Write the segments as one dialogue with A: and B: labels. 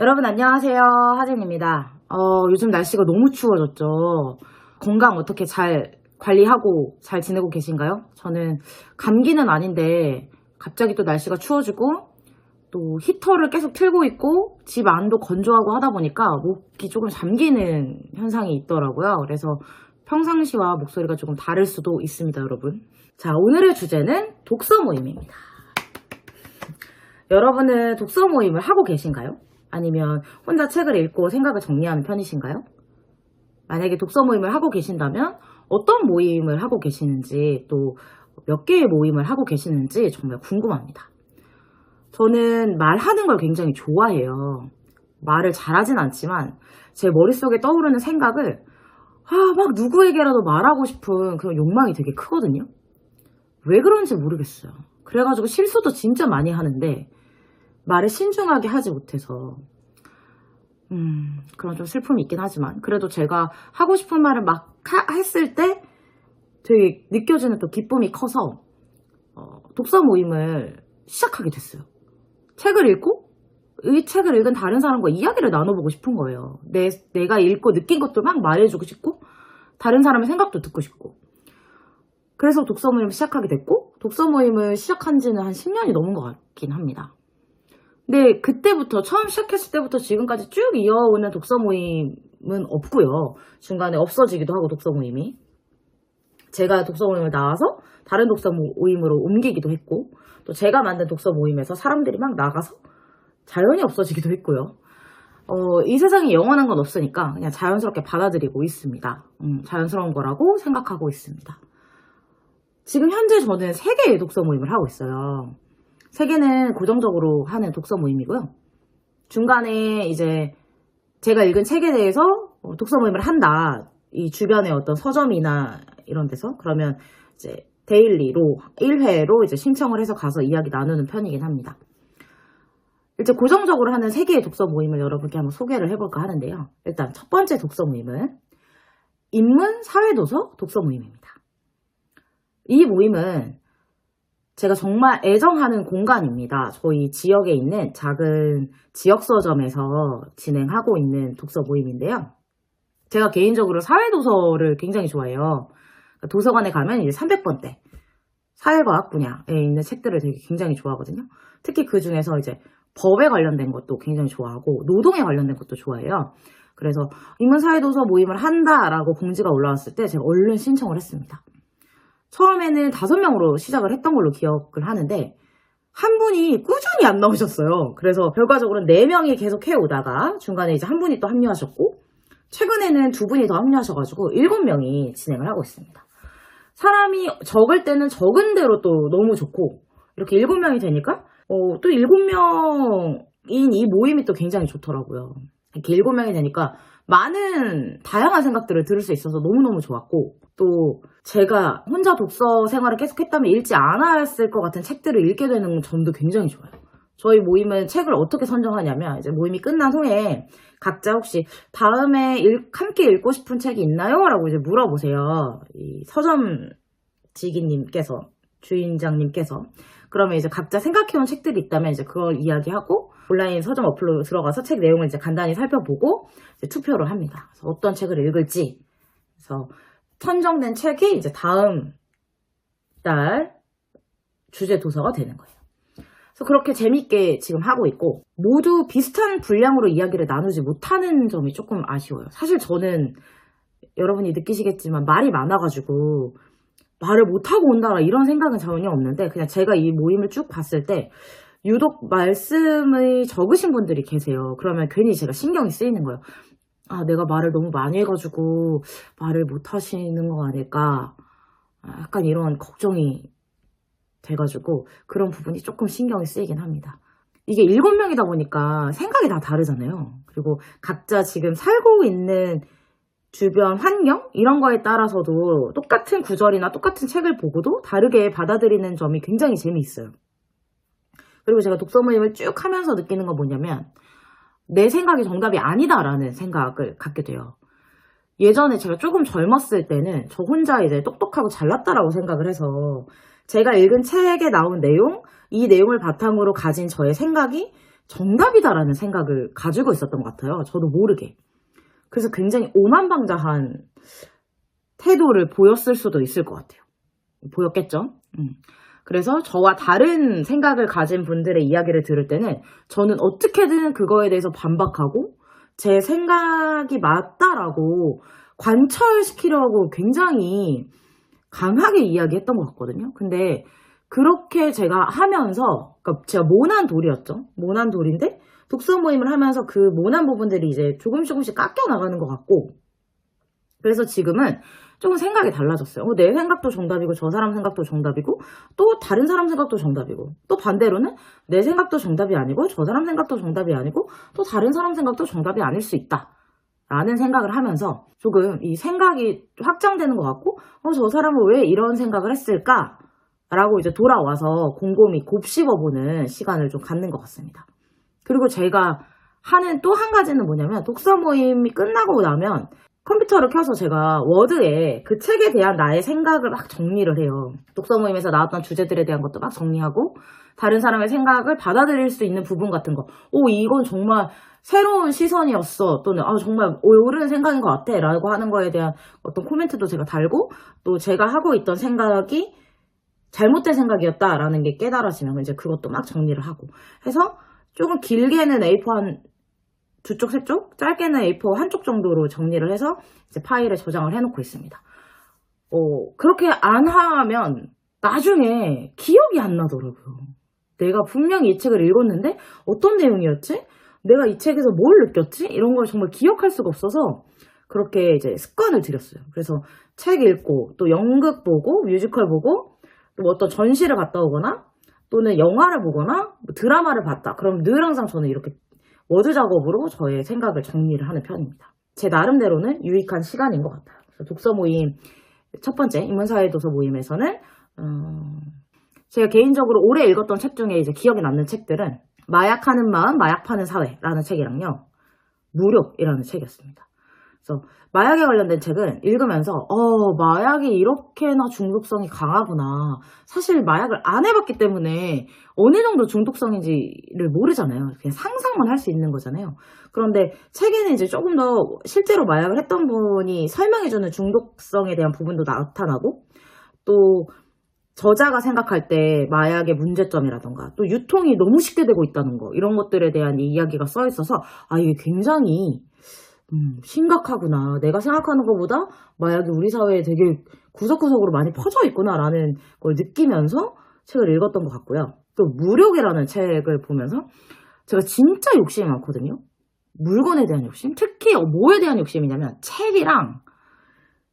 A: 여러분 안녕하세요. 하진입니다. 요즘 날씨가 너무 추워졌죠. 건강 어떻게 잘 관리하고 잘 지내고 계신가요? 저는 감기는 아닌데 갑자기 또 날씨가 추워지고 또 히터를 계속 틀고 있고 집 안도 건조하고 하다 보니까 목이 조금 잠기는 현상이 있더라고요. 그래서 평상시와 목소리가 조금 다를 수도 있습니다, 여러분. 자, 오늘의 주제는 독서 모임입니다. 여러분은 독서 모임을 하고 계신가요? 아니면 혼자 책을 읽고 생각을 정리하는 편이신가요? 만약에 독서 모임을 하고 계신다면 어떤 모임을 하고 계시는지 또 몇 개의 모임을 하고 계시는지 정말 궁금합니다. 저는 말하는 걸 굉장히 좋아해요. 말을 잘하진 않지만 제 머릿속에 떠오르는 생각을 막 누구에게라도 말하고 싶은 그런 욕망이 되게 크거든요. 왜 그런지 모르겠어요. 그래가지고 실수도 진짜 많이 하는데 말을 신중하게 하지 못해서 그런 좀 슬픔이 있긴 하지만 그래도 제가 하고 싶은 말을 막 했을 때 되게 느껴지는 또 기쁨이 커서 독서 모임을 시작하게 됐어요. 책을 읽고 이 책을 읽은 다른 사람과 이야기를 나눠보고 싶은 거예요. 내가 읽고 느낀 것도 막 말해주고 싶고 다른 사람의 생각도 듣고 싶고 그래서 독서 모임을 시작하게 됐고 독서 모임을 시작한 지는 한 10년이 넘은 것 같긴 합니다. 근데 그때부터 처음 시작했을 때부터 지금까지 쭉 이어오는 독서 모임은 없고요. 중간에 없어지기도 하고 독서 모임이 제가 독서 모임을 나와서 다른 독서 모임으로 옮기기도 했고 또 제가 만든 독서 모임에서 사람들이 막 나가서 자연히 없어지기도 했고요. 이 세상에 영원한 건 없으니까 그냥 자연스럽게 받아들이고 있습니다. 자연스러운 거라고 생각하고 있습니다. 지금 현재 저는 3개의 독서 모임을 하고 있어요. 3개는 고정적으로 하는 독서 모임이고요. 중간에 이제 제가 읽은 책에 대해서 독서 모임을 한다. 이 주변의 어떤 서점이나 이런 데서 그러면 이제 데일리로 1회로 이제 신청을 해서 가서 이야기 나누는 편이긴 합니다. 이제 고정적으로 하는 3개의 독서 모임을 여러분께 한번 소개를 해볼까 하는데요. 일단 첫 번째 독서 모임은 인문 사회도서 독서 모임입니다. 이 모임은 제가 정말 애정하는 공간입니다. 저희 지역에 있는 작은 지역 서점에서 진행하고 있는 독서 모임인데요. 제가 개인적으로 사회도서를 굉장히 좋아해요. 도서관에 가면 이제 300번대 사회과학 분야에 있는 책들을 되게 굉장히 좋아하거든요. 특히 그 중에서 이제 법에 관련된 것도 굉장히 좋아하고 노동에 관련된 것도 좋아해요. 그래서 인문사회도서 모임을 한다라고 공지가 올라왔을 때 제가 얼른 신청을 했습니다. 처음에는 5명으로 시작을 했던 걸로 기억을 하는데 한 분이 꾸준히 안 나오셨어요. 그래서 결과적으로는 4명이 계속 해오다가 중간에 이제 한 분이 또 합류하셨고 최근에는 2분이 더 합류하셔가지고 7명이 진행을 하고 있습니다. 사람이 적을 때는 적은 대로 또 너무 좋고 이렇게 7명이 되니까 또 7명인 이 모임이 또 굉장히 좋더라고요. 이렇게 7명이 되니까 많은 다양한 생각들을 들을 수 있어서 너무너무 좋았고 또 제가 혼자 독서 생활을 계속했다면 읽지 않았을 것 같은 책들을 읽게 되는 점도 굉장히 좋아요. 저희 모임은 책을 어떻게 선정하냐면 이제 모임이 끝난 후에 각자 혹시 다음에 함께 읽고 싶은 책이 있나요? 라고 이제 물어보세요. 이 서점 지기님께서 주인장님께서 그러면 이제 각자 생각해온 책들이 있다면 이제 그걸 이야기하고 온라인 서점 어플로 들어가서 책 내용을 이제 간단히 살펴보고 이제 투표를 합니다. 그래서 어떤 책을 읽을지 그래서 선정된 책이 이제 다음 달 주제 도서가 되는 거예요. 그래서 그렇게 재밌게 지금 하고 있고 모두 비슷한 분량으로 이야기를 나누지 못하는 점이 조금 아쉬워요. 사실 저는 여러분이 느끼시겠지만 말이 많아가지고 말을 못하고 온다라 이런 생각은 전혀 없는데 그냥 제가 이 모임을 쭉 봤을 때 유독 말씀이 적으신 분들이 계세요. 그러면 괜히 제가 신경이 쓰이는 거예요. 내가 말을 너무 많이 해가지고 말을 못 하시는 거 아닐까 약간 이런 걱정이 돼가지고 그런 부분이 조금 신경이 쓰이긴 합니다. 이게 7명이다 보니까 생각이 다 다르잖아요. 그리고 각자 지금 살고 있는 주변 환경 이런 거에 따라서도 똑같은 구절이나 똑같은 책을 보고도 다르게 받아들이는 점이 굉장히 재미있어요. 그리고 제가 독서 모임을 쭉 하면서 느끼는 건 뭐냐면 내 생각이 정답이 아니다라는 생각을 갖게 돼요. 예전에 제가 조금 젊었을 때는 저 혼자 이제 똑똑하고 잘났다라고 생각을 해서 제가 읽은 책에 나온 내용, 이 내용을 바탕으로 가진 저의 생각이 정답이다라는 생각을 가지고 있었던 것 같아요. 저도 모르게. 그래서 굉장히 오만방자한 태도를 보였을 수도 있을 것 같아요. 보였겠죠? 그래서 저와 다른 생각을 가진 분들의 이야기를 들을 때는 저는 어떻게든 그거에 대해서 반박하고 제 생각이 맞다라고 관철시키려고 굉장히 강하게 이야기했던 것 같거든요. 근데 그렇게 제가 하면서, 그러니까 제가 모난 돌이었죠. 모난 돌인데 독서 모임을 하면서 그 모난 부분들이 이제 조금씩 깎여 나가는 것 같고, 그래서 지금은 조금 생각이 달라졌어요. 내 생각도 정답이고 저 사람 생각도 정답이고 또 다른 사람 생각도 정답이고, 또 반대로는 내 생각도 정답이 아니고 저 사람 생각도 정답이 아니고 또 다른 사람 생각도 정답이 아닐 수 있다 라는 생각을 하면서 조금 이 생각이 확장되는 것 같고, 저 사람은 왜 이런 생각을 했을까? 라고 이제 돌아와서 곰곰이 곱씹어보는 시간을 좀 갖는 것 같습니다. 그리고 제가 하는 또 한 가지는 뭐냐면, 독서 모임이 끝나고 나면 컴퓨터를 켜서 제가 워드에 그 책에 대한 나의 생각을 막 정리를 해요. 독서 모임에서 나왔던 주제들에 대한 것도 막 정리하고, 다른 사람의 생각을 받아들일 수 있는 부분 같은 거, 이건 정말 새로운 시선이었어, 또는 정말 옳은 생각인 것 같아 라고 하는 거에 대한 어떤 코멘트도 제가 달고, 또 제가 하고 있던 생각이 잘못된 생각이었다라는 게 깨달아지면 이제 그것도 막 정리를 하고 해서, 조금 길게는 A4 한 두 쪽, 세 쪽, 짧게는 A4 한쪽 정도로 정리를 해서 이제 파일에 저장을 해놓고 있습니다. 그렇게 안 하면 나중에 기억이 안 나더라고요. 내가 분명히 이 책을 읽었는데 어떤 내용이었지? 내가 이 책에서 뭘 느꼈지? 이런 걸 정말 기억할 수가 없어서 그렇게 이제 습관을 들였어요. 그래서 책 읽고 또 연극 보고 뮤지컬 보고 또 어떤 전시를 갔다 오거나 또는 영화를 보거나 뭐 드라마를 봤다. 그럼 늘 항상 저는 이렇게 워드 작업으로 저의 생각을 정리를 하는 편입니다. 제 나름대로는 유익한 시간인 것 같아요. 그래서 독서 모임 첫 번째 인문사회도서 모임에서는 제가 개인적으로 올해 읽었던 책 중에 이제 기억에 남는 책들은 마약하는 마음, 마약 파는 사회라는 책이랑요, 무력이라는 책이었습니다. 그래서 마약에 관련된 책은 읽으면서 마약이 이렇게나 중독성이 강하구나. 사실 마약을 안 해봤기 때문에 어느 정도 중독성인지를 모르잖아요. 그냥 상상만 할 수 있는 거잖아요. 그런데 책에는 이제 조금 더 실제로 마약을 했던 분이 설명해주는 중독성에 대한 부분도 나타나고, 또 저자가 생각할 때 마약의 문제점이라던가 또 유통이 너무 쉽게 되고 있다는 거, 이런 것들에 대한 이야기가 써 있어서 이게 굉장히 심각하구나. 내가 생각하는 것보다 마약이 우리 사회에 되게 구석구석으로 많이 퍼져 있구나라는 걸 느끼면서 책을 읽었던 것 같고요. 또 무력이라는 책을 보면서 제가 진짜 욕심이 많거든요. 물건에 대한 욕심? 특히 뭐에 대한 욕심이냐면 책이랑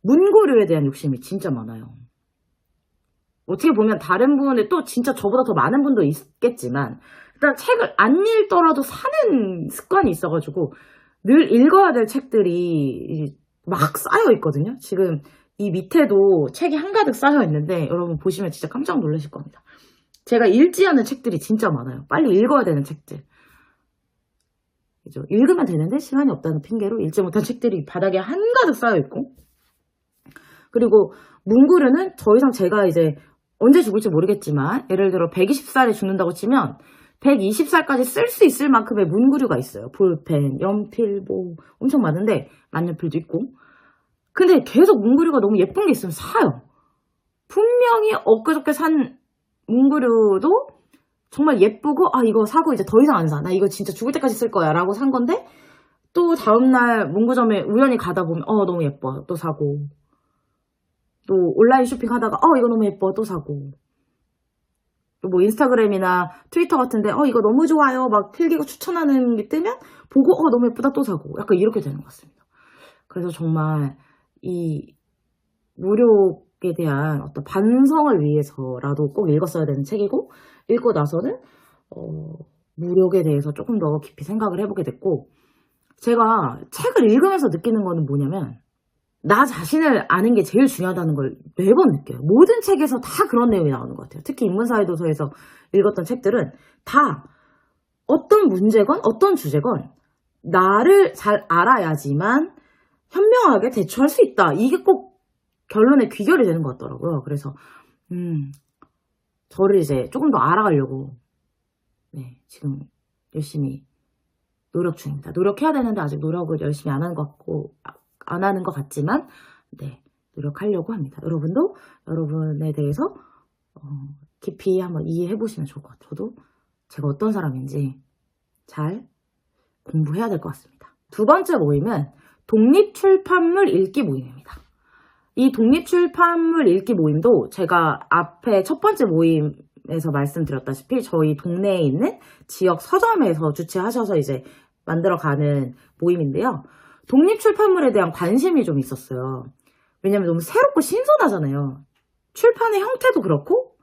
A: 문구류에 대한 욕심이 진짜 많아요. 어떻게 보면 다른 분은 또 진짜 저보다 더 많은 분도 있겠지만, 일단 책을 안 읽더라도 사는 습관이 있어가지고 늘 읽어야 될 책들이 막 쌓여 있거든요. 지금 이 밑에도 책이 한가득 쌓여 있는데 여러분 보시면 진짜 깜짝 놀라실 겁니다. 제가 읽지 않은 책들이 진짜 많아요. 빨리 읽어야 되는 책들. 그죠? 읽으면 되는데 시간이 없다는 핑계로 읽지 못한 책들이 바닥에 한가득 쌓여 있고, 그리고 문구류는 더 이상 제가 이제 언제 죽을지 모르겠지만, 예를 들어 120살에 죽는다고 치면 120살까지 쓸 수 있을 만큼의 문구류가 있어요. 볼펜, 연필, 뭐 엄청 많은데 만년필도 있고. 근데 계속 문구류가 너무 예쁜 게 있으면 사요. 분명히 엊그저께 산 문구류도 정말 예쁘고 이거 사고 이제 더 이상 안 사. 나 이거 진짜 죽을 때까지 쓸 거야 라고 산 건데, 또 다음날 문구점에 우연히 가다 보면 너무 예뻐. 또 사고. 또 온라인 쇼핑하다가 이거 너무 예뻐. 또 사고. 또 뭐 인스타그램이나 트위터 같은데 이거 너무 좋아요 막 필기고 추천하는 게 뜨면 보고 너무 예쁘다 또 사고, 약간 이렇게 되는 것 같습니다. 그래서 정말 이 무력에 대한 어떤 반성을 위해서라도 꼭 읽었어야 되는 책이고, 읽고 나서는 무력에 대해서 조금 더 깊이 생각을 해보게 됐고, 제가 책을 읽으면서 느끼는 거는 뭐냐면, 나 자신을 아는 게 제일 중요하다는 걸 매번 느껴요. 모든 책에서 다 그런 내용이 나오는 것 같아요. 특히 인문사회도서에서 읽었던 책들은 다 어떤 문제건 어떤 주제건 나를 잘 알아야지만 현명하게 대처할 수 있다. 이게 꼭 결론의 귀결이 되는 것 같더라고요. 그래서 저를 이제 조금 더 알아가려고 지금 열심히 노력 중입니다. 노력해야 되는데 아직 노력을 열심히 안 하는 것 같지만, 네, 노력하려고 합니다. 여러분도 여러분에 대해서 깊이 한번 이해해 보시면 좋을 것 같아요. 저도 제가 어떤 사람인지 잘 공부해야 될 것 같습니다. 두 번째 모임은 독립출판물 읽기 모임입니다. 이 독립출판물 읽기 모임도 제가 앞에 첫 번째 모임에서 말씀드렸다시피 저희 동네에 있는 지역 서점에서 주최하셔서 이제 만들어가는 모임인데요. 독립출판물에 대한 관심이 좀 있었어요. 왜냐면 너무 새롭고 신선하잖아요. 출판의 형태도 그렇고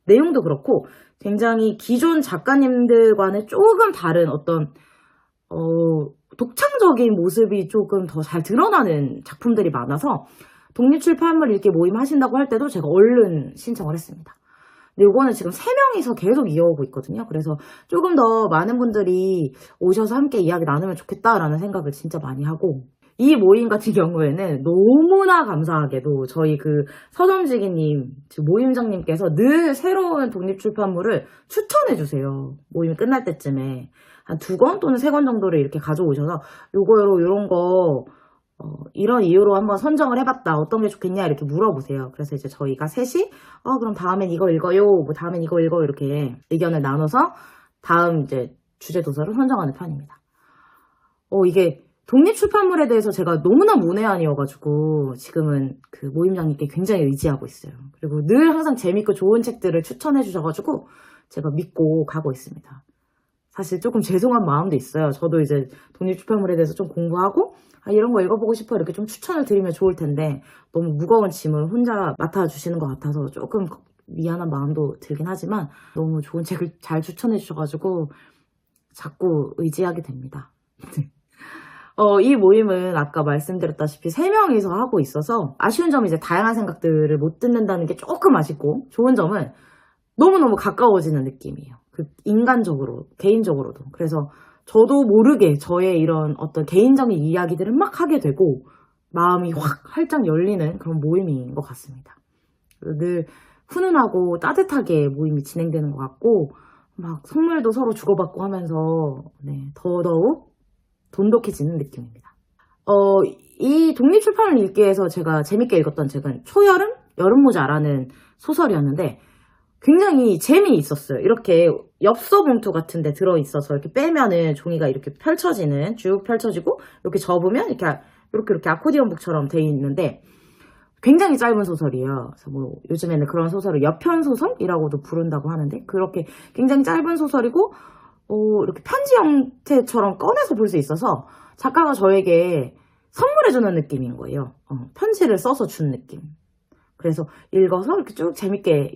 A: 내용도 그렇고 굉장히 기존 작가님들과는 조금 다른 어떤 독창적인 모습이 조금 더 잘 드러나는 작품들이 많아서 독립출판물 읽기 모임 하신다고 할 때도 제가 얼른 신청을 했습니다. 근데 이거는 지금 3명이서 계속 이어오고 있거든요. 그래서 조금 더 많은 분들이 오셔서 함께 이야기 나누면 좋겠다라는 생각을 진짜 많이 하고, 이 모임 같은 경우에는 너무나 감사하게도 저희 그 서점지기님, 모임장님께서 늘 새로운 독립출판물을 추천해주세요. 모임이 끝날 때쯤에. 한 2권 또는 3권 정도를 이렇게 가져오셔서 요런 거 이런 이유로 한번 선정을 해봤다. 어떤 게 좋겠냐 이렇게 물어보세요. 그래서 이제 저희가 셋이 그럼 다음엔 이거 읽어요. 뭐 다음엔 이거 읽어. 이렇게 의견을 나눠서 다음 이제 주제 도서를 선정하는 편입니다. 이게 독립출판물에 대해서 제가 너무나 문외한이어가지고 지금은 그 모임장님께 굉장히 의지하고 있어요. 그리고 늘 항상 재밌고 좋은 책들을 추천해 주셔가지고 제가 믿고 가고 있습니다. 사실 조금 죄송한 마음도 있어요. 저도 이제 독립출판물에 대해서 좀 공부하고 이런 거 읽어보고 싶어 이렇게 좀 추천을 드리면 좋을 텐데 너무 무거운 짐을 혼자 맡아주시는 것 같아서 조금 미안한 마음도 들긴 하지만 너무 좋은 책을 잘 추천해 주셔가지고 자꾸 의지하게 됩니다. 이 모임은 아까 말씀드렸다시피 3명이서 하고 있어서 아쉬운 점은 이제 다양한 생각들을 못 듣는다는 게 조금 아쉽고, 좋은 점은 너무너무 가까워지는 느낌이에요. 그 인간적으로, 개인적으로도. 그래서 저도 모르게 저의 이런 어떤 개인적인 이야기들을 막 하게 되고 마음이 확 활짝 열리는 그런 모임인 것 같습니다. 늘 훈훈하고 따뜻하게 모임이 진행되는 것 같고 막 선물도 서로 주고받고 하면서 더더욱 돈독해지는 느낌입니다. 이 독립출판을 읽기에서 제가 재밌게 읽었던 책은 초여름? 여름모자라는 소설이었는데 굉장히 재미있었어요. 이렇게 엽서 봉투 같은 데 들어있어서 이렇게 빼면은 종이가 이렇게 펼쳐지는, 쭉 펼쳐지고 이렇게 접으면 이렇게 아코디언북처럼 돼 있는데 굉장히 짧은 소설이에요. 그래서 뭐 요즘에는 그런 소설을 여편소설이라고도 부른다고 하는데 그렇게 굉장히 짧은 소설이고 이렇게 편지 형태처럼 꺼내서 볼 수 있어서 작가가 저에게 선물해주는 느낌인 거예요. 편지를 써서 준 느낌. 그래서 읽어서 이렇게 쭉 재밌게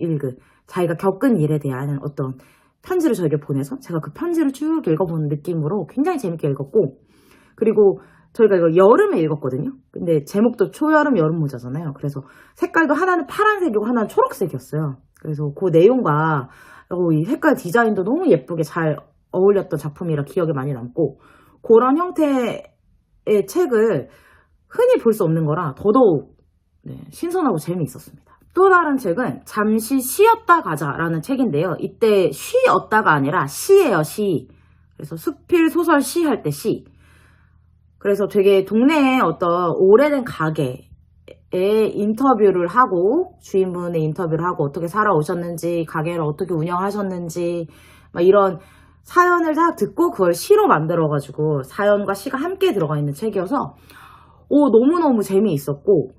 A: 자기가 겪은 일에 대한 어떤 편지를 저에게 보내서 제가 그 편지를 쭉 읽어보는 느낌으로 굉장히 재밌게 읽었고, 그리고 저희가 이거 여름에 읽었거든요. 근데 제목도 초여름 여름모자잖아요. 그래서 색깔도 하나는 파란색이고 하나는 초록색이었어요. 그래서 그 내용과 이 색깔 디자인도 너무 예쁘게 잘 어울렸던 작품이라 기억에 많이 남고, 그런 형태의 책을 흔히 볼 수 없는 거라 더더욱 신선하고 재미있었습니다. 또 다른 책은 잠시 쉬었다 가자라는 책인데요. 이때 쉬었다가 아니라 시예요, 시. 그래서 수필, 소설, 시 할 때 시. 그래서 되게 동네에 어떤 오래된 가게에 인터뷰를 하고, 주인분의 인터뷰를 하고 어떻게 살아오셨는지, 가게를 어떻게 운영하셨는지 막 이런 사연을 다 듣고 그걸 시로 만들어가지고 사연과 시가 함께 들어가 있는 책이어서 너무너무 재미있었고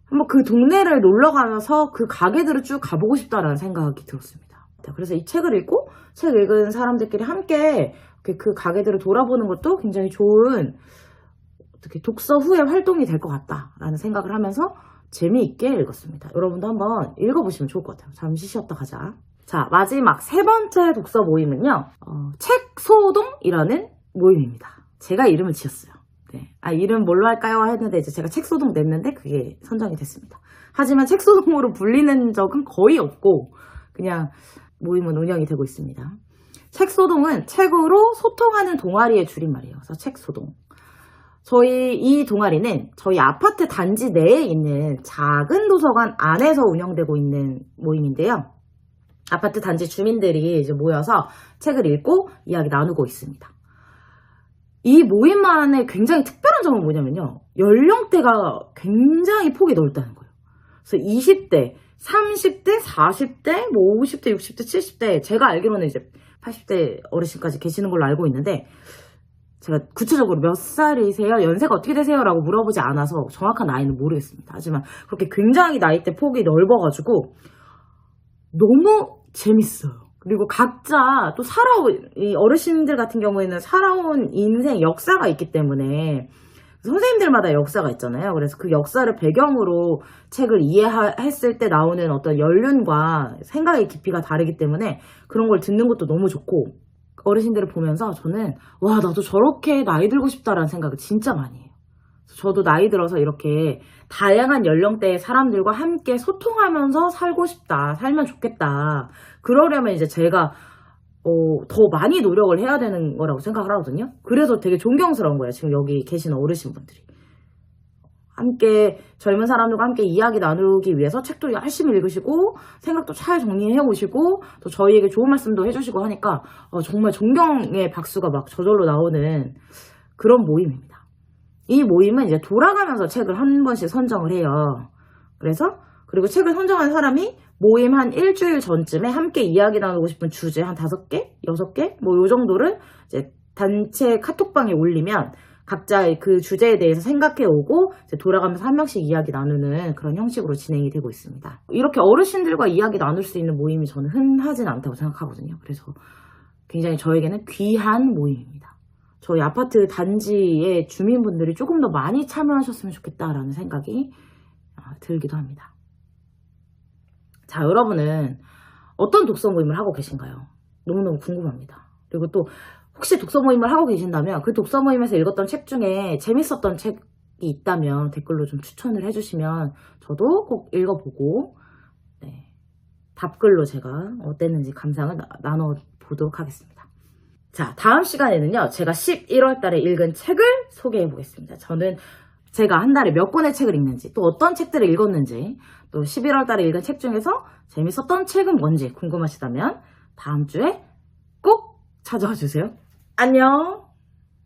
A: 한번 그 동네를 놀러가면서 그 가게들을 쭉 가보고 싶다라는 생각이 들었습니다. 그래서 이 책을 읽고 책 읽은 사람들끼리 함께 그 가게들을 돌아보는 것도 굉장히 좋은 독서 후의 활동이 될 것 같다라는 생각을 하면서 재미있게 읽었습니다. 여러분도 한번 읽어보시면 좋을 것 같아요. 잠시 쉬었다 가자. 자, 마지막 3번째 독서 모임은요. 책소동이라는 모임입니다. 제가 이름을 지었어요. 이름 뭘로 할까요? 했는데 이제 제가 책소동 냈는데 그게 선정이 됐습니다. 하지만 책소동으로 불리는 적은 거의 없고 그냥 모임은 운영이 되고 있습니다. 책소동은 책으로 소통하는 동아리의 줄임말이에요. 그래서 책소동. 저희 이 동아리는 저희 아파트 단지 내에 있는 작은 도서관 안에서 운영되고 있는 모임인데요. 아파트 단지 주민들이 이제 모여서 책을 읽고 이야기 나누고 있습니다. 이 모임만의 굉장히 특별한 점은 뭐냐면요. 연령대가 굉장히 폭이 넓다는 거예요. 그래서 20대, 30대, 40대, 뭐 50대, 60대, 70대, 제가 알기로는 이제 80대 어르신까지 계시는 걸로 알고 있는데, 제가 구체적으로 몇 살이세요? 연세가 어떻게 되세요? 라고 물어보지 않아서 정확한 나이는 모르겠습니다. 하지만 그렇게 굉장히 나이대 폭이 넓어가지고 너무 재밌어요. 그리고 각자 또 이 어르신들 같은 경우에는 살아온 인생 역사가 있기 때문에 선생님들마다 역사가 있잖아요. 그래서 그 역사를 배경으로 책을 이해했을 때 나오는 어떤 연륜과 생각의 깊이가 다르기 때문에 그런 걸 듣는 것도 너무 좋고, 어르신들을 보면서 저는 와, 나도 저렇게 나이 들고 싶다라는 생각을 진짜 많이 해요. 저도 나이 들어서 이렇게 다양한 연령대의 사람들과 함께 소통하면서 살고 싶다, 살면 좋겠다. 그러려면 이제 제가 더 많이 노력을 해야 되는 거라고 생각을 하거든요. 그래서 되게 존경스러운 거예요. 지금 여기 계시는 어르신분들이. 함께 젊은 사람들과 함께 이야기 나누기 위해서 책도 열심히 읽으시고 생각도 잘 정리해 오시고 또 저희에게 좋은 말씀도 해주시고 하니까 정말 존경의 박수가 막 저절로 나오는 그런 모임입니다. 이 모임은 이제 돌아가면서 책을 한 번씩 선정을 해요. 그리고 책을 선정한 사람이 모임 한 일주일 전쯤에 함께 이야기 나누고 싶은 주제 한 5개, 6개 뭐 요 정도를 이제 단체 카톡방에 올리면 각자의 그 주제에 대해서 생각해 오고 이제 돌아가면서 한 명씩 이야기 나누는 그런 형식으로 진행이 되고 있습니다. 이렇게 어르신들과 이야기 나눌 수 있는 모임이 저는 흔하진 않다고 생각하거든요. 그래서 굉장히 저에게는 귀한 모임입니다. 저희 아파트 단지의 주민분들이 조금 더 많이 참여하셨으면 좋겠다라는 생각이 들기도 합니다. 자, 여러분은 어떤 독서 모임을 하고 계신가요? 너무너무 궁금합니다. 그리고 또 혹시 독서 모임을 하고 계신다면 그 독서 모임에서 읽었던 책 중에 재밌었던 책이 있다면 댓글로 좀 추천을 해주시면 저도 꼭 읽어보고 답글로 제가 어땠는지 감상을 나눠보도록 하겠습니다. 자, 다음 시간에는요, 제가 11월 달에 읽은 책을 소개해 보겠습니다. 저는 제가 한 달에 몇 권의 책을 읽는지, 또 어떤 책들을 읽었는지, 또 11월 달에 읽은 책 중에서 재밌었던 책은 뭔지 궁금하시다면 다음 주에 꼭 찾아와 주세요. 안녕!